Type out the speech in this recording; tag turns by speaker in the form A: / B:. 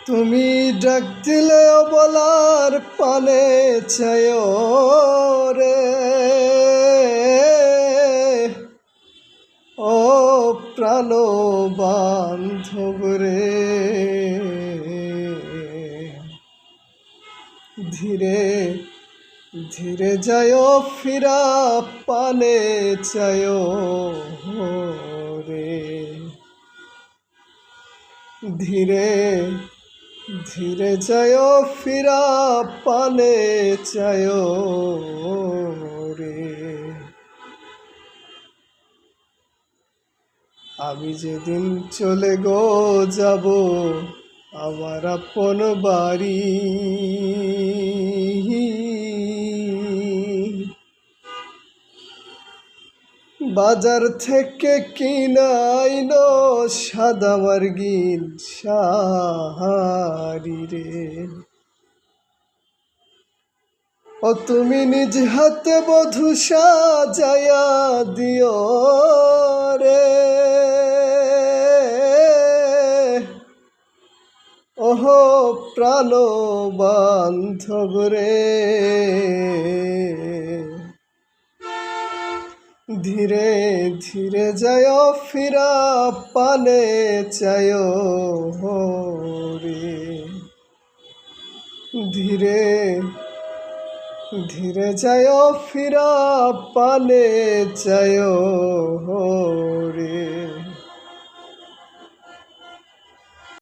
A: তুমি ডাক দিলে বলার পানে চায় রে, ও প্রাণ বান্ধব রে। ধীরে ধীরে যায় ফিরা পানে চায় রে। ধীরে ধীরে যায় ফিরা পানে চায় রে। আমি যেদিন চলে গো যাব আমার আপন বাড়ি, বাজার থেকে কিনাইনো সাদা মার্গিন শাড়ি রে। ও তুমি নিজ হাতে বধূ সাজায়া দিও রে, ওহো প্রাণ বান্ধব রে। ধীরে ধীরে যায় ফিরা পানে চায় রে। ধীরে ধীরে যায় ফিরা পানে চায় রে।